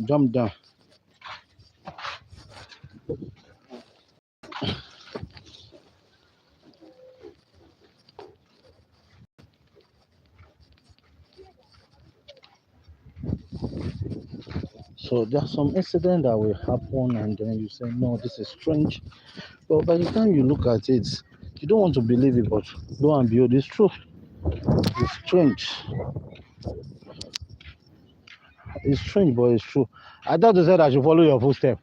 Jump down. So there are some incidents that will happen, and then you say, "No, this is strange." But by the time you look at it, you don't want to believe it, but lo and behold, it's true. It's strange. It's strange, but it's true. I thought you said I should follow your footstep.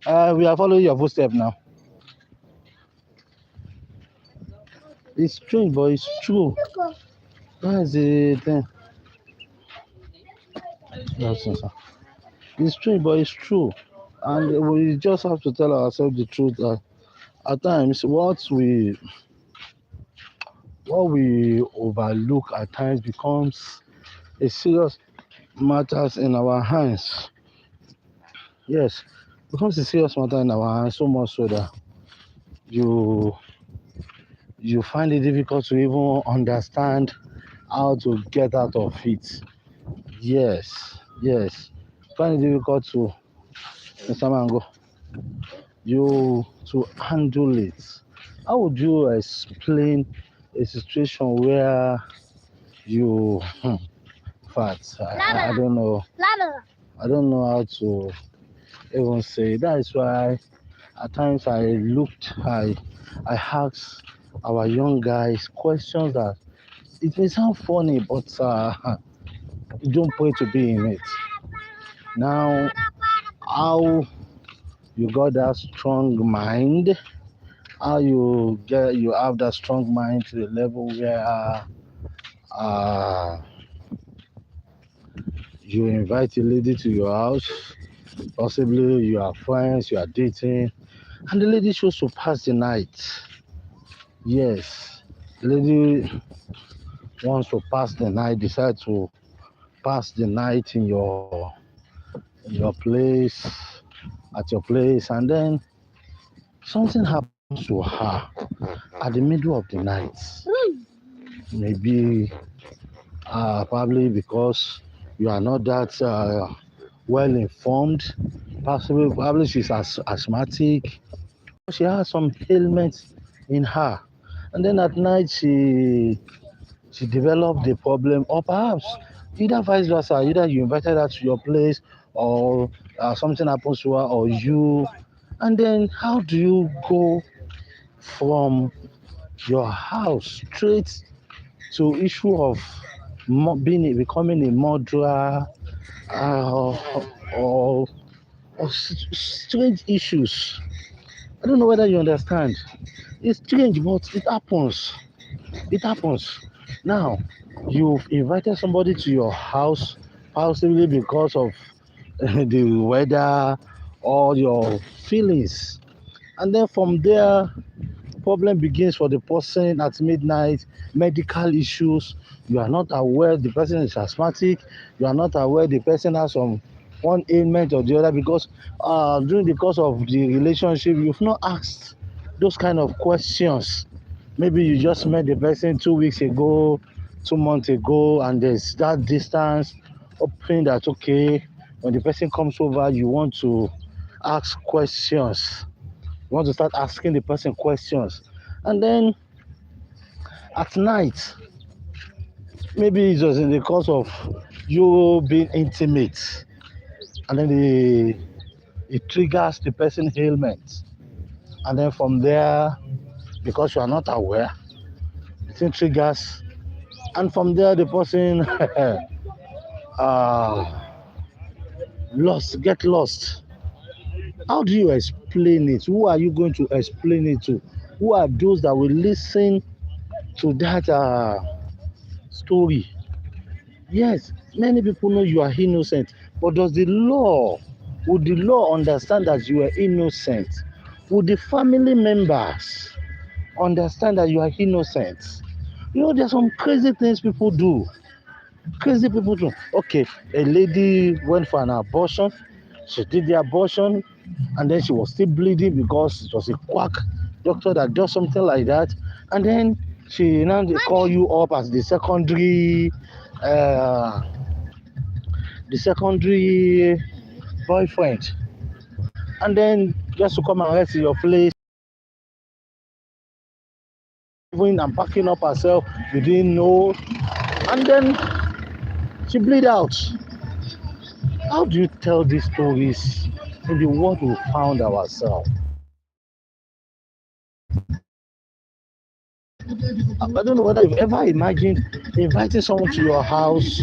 We are following your footstep now. It's strange, but it's true. That's the thing. That's it, sir. It's strange, but it's true. And we just have to tell ourselves the truth that at times what we overlook at times becomes a serious matters in our hands. Yes, becomes a serious matter in our hands, so much so that you you find it difficult to even understand how to get out of it. Yes. Find it difficult to Mr. Mango, you to handle it. How would you explain a situation where you fat? I don't know. I don't know how to even say. That is why at times I ask our young guys questions that it may sound funny, but you don't pray to be in it. Now, how you got that strong mind? How you have that strong mind to the level where uh, you invite a lady to your house, possibly you are friends, you are dating, and the lady chose to pass the night. Yes, the lady wants to pass the night, decide to pass the night in your place, at your place, and then something happens to her at the middle of the night. Maybe probably because you are not that well informed. Possibly, probably she's asthmatic. She has some ailments in her, and then at night she developed the problem, or perhaps either vice versa. Either you invited her to your place, or something happens to her, or you. And then how do you go from your house straight to issue of becoming a murderer, uh, or strange issues? I don't know whether you understand. It's strange, but it happens. It happens. Now, you've invited somebody to your house, possibly because of the weather or your feelings. And then from there, problem begins for the person at midnight, medical issues. You are not aware the person is asthmatic. You are not aware the person has some one ailment or the other because during the course of the relationship, you've not asked those kind of questions. Maybe you just met the person 2 weeks ago, 2 months ago, and there's that distance. Hoping that okay, when the person comes over, you want to ask questions. You want to start asking the person questions. And then at night, maybe it was in the course of you being intimate, and then it triggers the person ailment. And then from there, because you are not aware, the thing triggers. And from there, the person uh, get lost. How do you explain it? Who are you going to explain it to? Who are those that will listen to that story? Yes, many people know you are innocent, but would the law understand that you are innocent? Would the family members understand that you are innocent? You know, there's some crazy things people do. Crazy people do. Okay, a lady went for an abortion. She did the abortion, and then she was still bleeding because it was a quack doctor that does something like that. And then she now they call you up as uh, the secondary boyfriend, and then just to come and rest in your place, even and packing up herself, you didn't know, and then she bleed out. How do you tell these stories in the world we found ourselves? I don't know whether you've ever imagined inviting someone to your house,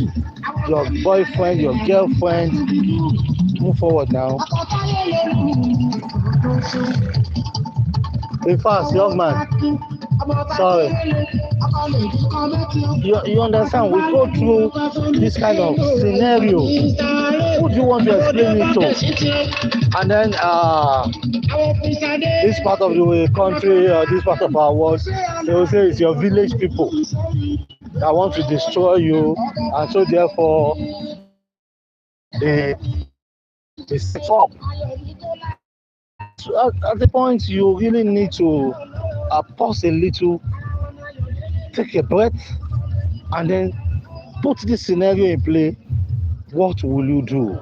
your boyfriend, your girlfriend. Move forward now. In fast, young man. Sorry. You understand? We go through this kind of scenario. Who do you want to explain it to? And then this part of the country, this part of our world, they will say it's your village people that want to destroy you, and so therefore they set up. So at the point you really need to pause a little, take a breath, and then put this scenario in play. What will you do?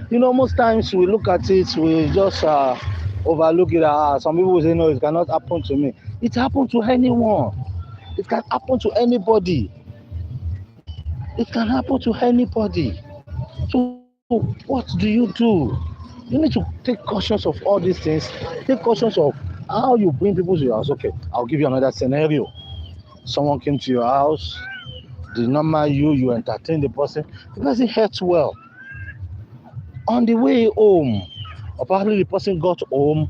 You know, most times we look at it, we just overlook it. Some people will say, no, it cannot happen to me. It happened to anyone. It can happen to anybody. It can happen to anybody. So what do? You need to take cautions of all these things. Take cautions of how you bring people to your house. Okay, I'll give you another scenario. Someone came to your house, the normal you entertain the person hurts well. On the way home, or probably the person got home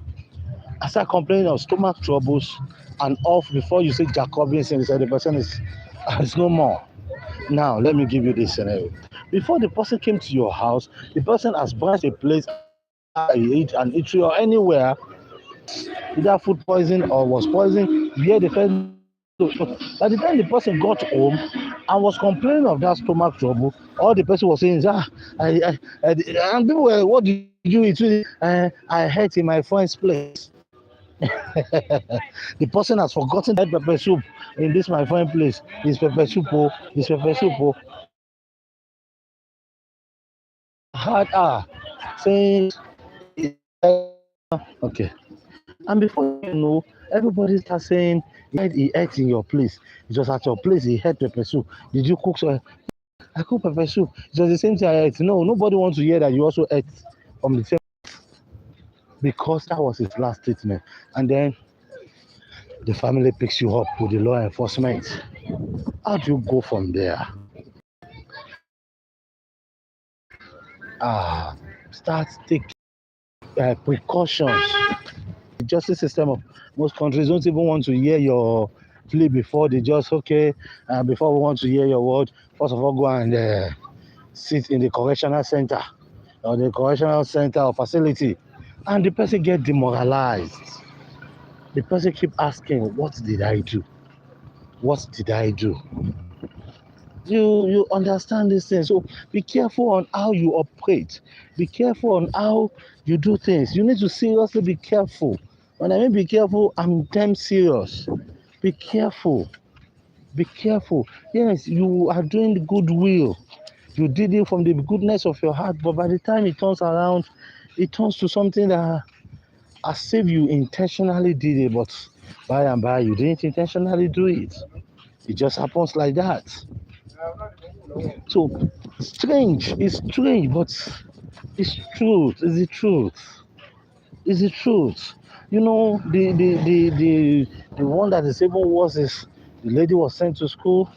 and started complaining of stomach troubles and off before you say Jacobin, and the person is no more. Now, let me give you this scenario. Before the person came to your house, the person has branched a place, eat an eatery or anywhere, either food poison or was poisoned, where the person. By the time the person got home and was complaining of that stomach trouble, all the person was saying is, and people were, what did you eat? I ate in my friend's place. The person has forgotten that pepper soup in this my friend place. This pepper soup, this pepper soup. Had saying, okay. And before you know, everybody starts saying, he ate in your place. It was at your place, he ate pepper soup. Did you cook? So I cook pepper soup. It was the same thing I ate. No, nobody wants to hear that you also ate from the same, because that was his last statement. And then the family picks you up with the law enforcement. How do you go from there? Start taking precautions. The justice system of most countries don't even want to hear your plea before they just, before we want to hear your word, first of all, go and sit in the correctional center or the correctional center or facility, and the person get demoralized. The person keep asking, what did I do? What did I do? You understand this thing. So be careful on how you operate. Be careful on how you do things. You need to seriously be careful. When I mean be careful, I'm damn serious. Be careful. Be careful. Yes, you are doing the goodwill. You did it from the goodness of your heart, but by the time it turns around, it turns to something that, as if you intentionally did it, but by and by you didn't intentionally do it. It just happens like that. So it's strange, but it's truth. It's the truth. It's the truth. You know, the one that is even worse is the lady was sent to school.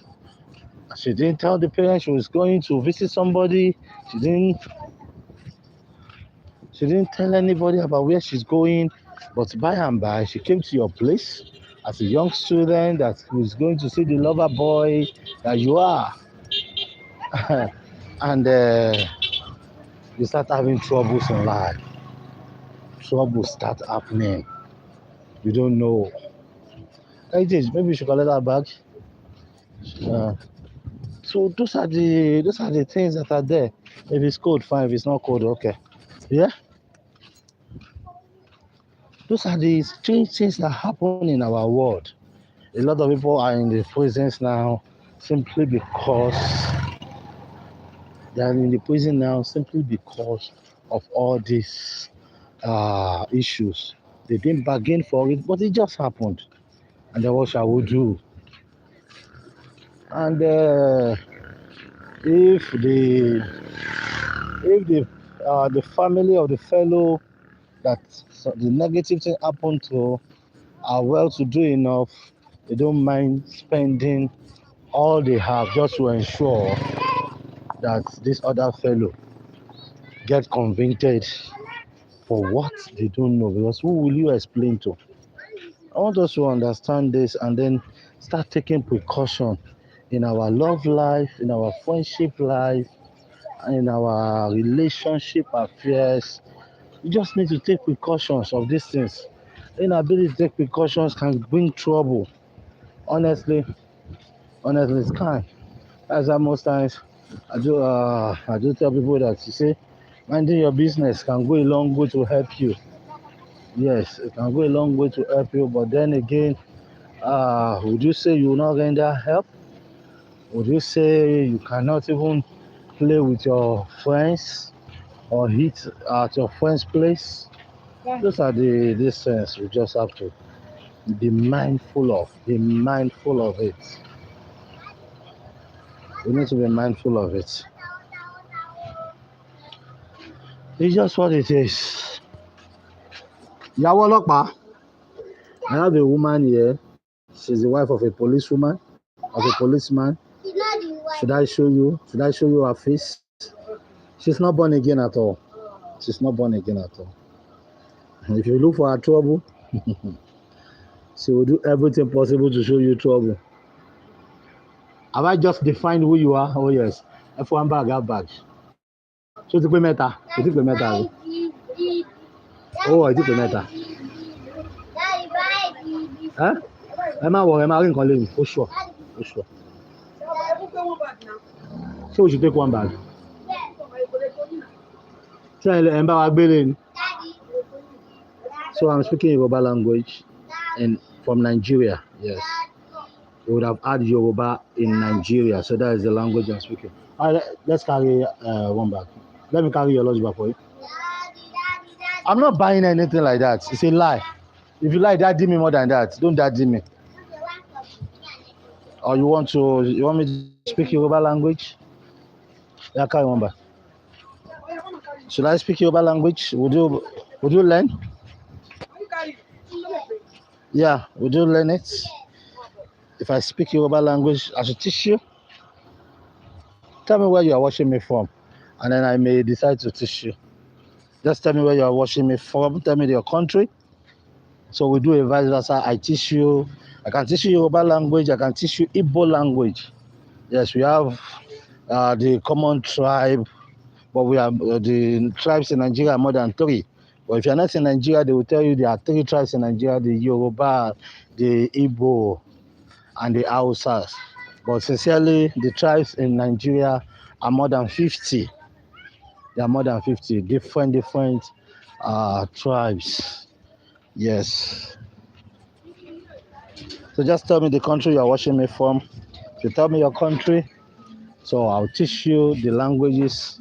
She didn't tell the parents she was going to visit somebody. She didn't tell anybody about where she's going. But by and by, she came to your place as a young student that was going to see the lover boy that you are. And you start having troubles in life. Troubles start happening. You don't know. Like this, maybe you should collect that back. Uh, so those are the things that are there. If it's cold, fine. If it's not cold, okay. Yeah. Those are the strange things that happen in our world. A lot of people are in the prisons now simply because they are in the prison now simply because of all these issues. They didn't bargain for it, but it just happened. And then what shall we do? And if the family of the fellow that the negative thing happened to are well to do enough, they don't mind spending all they have just to ensure that this other fellow get convicted for what they don't know. Because who will you explain to? I want us to understand this and then start taking precaution in our love life, in our friendship life, in our relationship affairs. You just need to take precautions of these things. Inability to take precautions can bring trouble. Honestly, it's kind. As I most times I do tell people that you say minding your business can go a long way to help you. Yes, it can go a long way to help you, but then again, would you say you will not render help? Would you say you cannot even play with your friends or eat at your friend's place? Those are these things we just have to be mindful of. Be mindful of it. We need to be mindful of it. It's just what it is. Ìyàwó ọlọ́pàá, I have a woman here. She's the wife of a policewoman, of a policeman. Should I show you? Should I show you her face? She's not born again at all. She's not born again at all. If you look for her trouble, she will do everything possible to show you trouble. Have I just defined who you are? Oh yes. F1 bag, have bag. So ti pé mẹ́ta, kò ti pé mẹ́ta o. Oh, ti pé mẹ́ta. Ẹ má wọ̀, ẹ má rí nǹkan lẹ́yìn. Ó sure. So we should take one bag. Ṣé ẹ ń bá wa gbélé ni? So I'm speaking Yoruba language and from Nigeria, yes. We would have had Yoruba in Nigeria, so that is the language I'm speaking. All right, let's carry one bag. Let me carry your lunch bag for you. I'm not buying anything like that. It's a lie. If you like daddy me more than that, don't daddy me. Or you want me to speak Yoruba language? Yeah, carry one bag. Should I speak Yoruba language? Would you learn? Yeah, would you learn it? If I speak Yoruba language, I should teach you. Tell me where you are watching me from, and then I may decide to teach you. Just tell me where you are watching me from. Tell me your country. So we do a vice versa. I teach you. I can teach you Yoruba language. I can teach you Igbo language. Yes, we have the common tribe, but we have the tribes in Nigeria are more than 3. But if you're not in Nigeria, they will tell you there are 3 tribes in Nigeria: the Yoruba, the Igbo, and the Hausas. But sincerely, the tribes in Nigeria are more than 50. There are more than 50 different tribes. Yes. So just tell me the country you are watching me from. If you tell me your country, so I'll teach you the languages.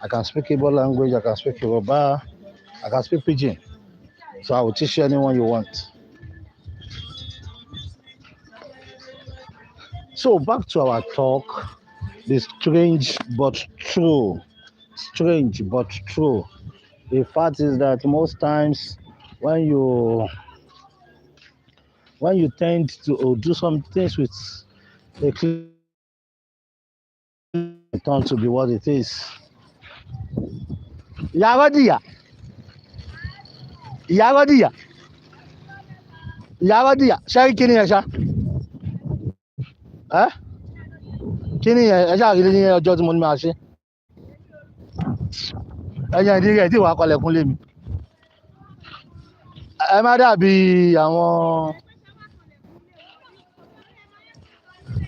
I can speak Igbo language, I can speak Yoruba, I can speak Pidgin. So I will teach you anyone you want. So back to our talk, the strange but true. Strange but true. The fact is that most times when you tend to do some things with a clear turn to be what it is. Ìyá Rọ́dìyà, ṣẹ́rí kí ni yẹn ṣá? Kí ni yẹn? Ẹ ṣáà rí ní ọjọ́ tí mo ní máa ṣe. Ẹ̀yìn ìdí rẹ̀ tí wàá kọlẹ̀kùn lé mi. Ẹ má dàbí àwọn.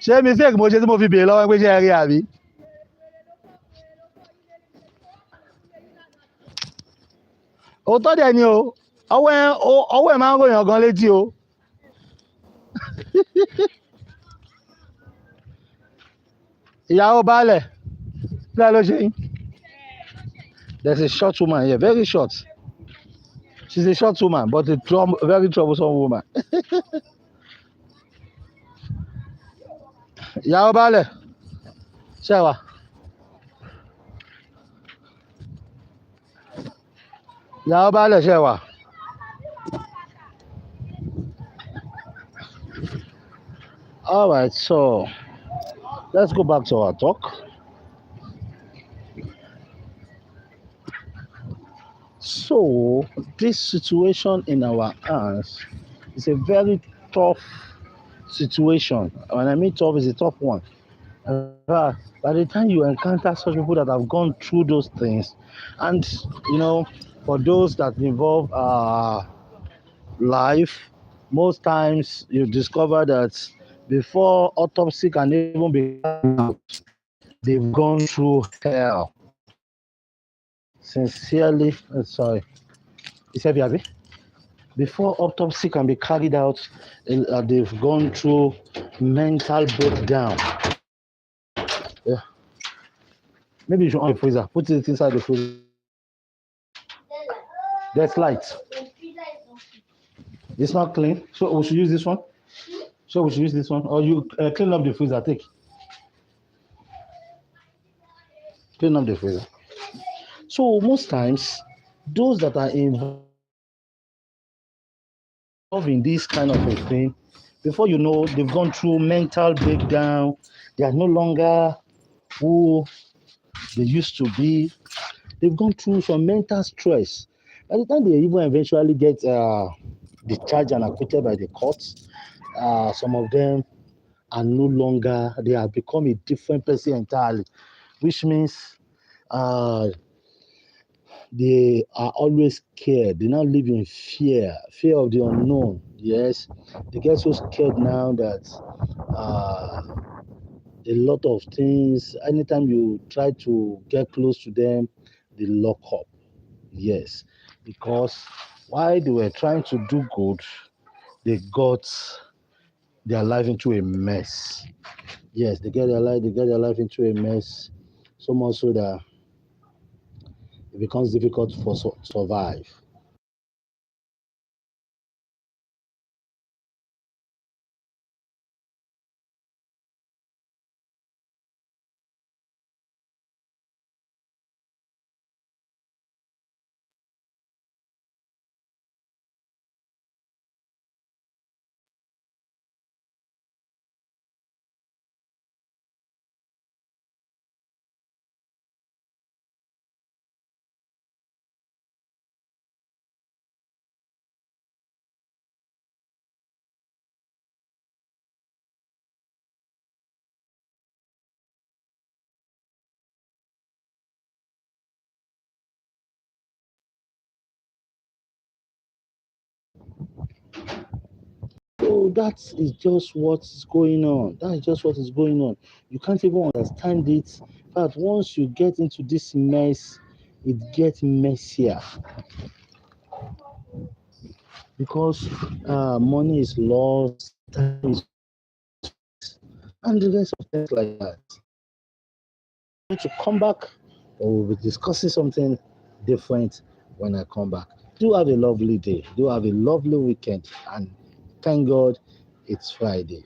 Ṣé mistake mo ṣe tí mo fi béèrè lọ́wọ́ pé ṣé ẹ rí àbí? Òótọ́ dẹ̀ ni o, ọwọ́ ẹ̀ máa ń ròyàn gan létí o. Ìyàwó baálẹ̀, kí ló ṣe yín? There's a short woman here, very short. She's a short woman, but a very troublesome woman. Ìyàwó baálẹ̀, ṣé ẹ wà? Ìyàwó baálẹ̀, ṣé ẹ wà? All right, so let's go back to our talk. So this situation in our hands is a very tough situation. When I mean tough, it's a tough one. By the time you encounter such people that have gone through those things, and for those that involve life, most times you discover that before autopsy can even be out, they've gone through hell. Sincerely, sorry. Is that Biabi? Before autopsy can be carried out, they've gone through mental breakdown. Yeah. Maybe you should on the freezer. Put it inside the freezer. There's light. It's not clean. So we should use this one. Or you clean up the freezer. Take. Clean up the freezer. So most times, those that are involved in this kind of a thing, before you know, they've gone through mental breakdown. They are no longer who they used to be. They've gone through some mental stress. By the time they even eventually get discharged and acquitted by the courts, some of them are no longer, they have become a different person entirely, which means they are always scared. They now live in fear of the unknown. Yes, they get so scared now that a lot of things, anytime you try to get close to them, they lock up. Yes, because while they were trying to do good, they got their life into a mess. Yes, they get their life into a mess, so much so that it becomes difficult for survive. So that is just what's going on. That is just what is going on. You can't even understand it. But once you get into this mess, it gets messier because money is lost, time is, and the rest of things like that. To come back, or we'll be discussing something different when I come back. Do have a lovely day. Do have a lovely weekend, and thank God it's Friday.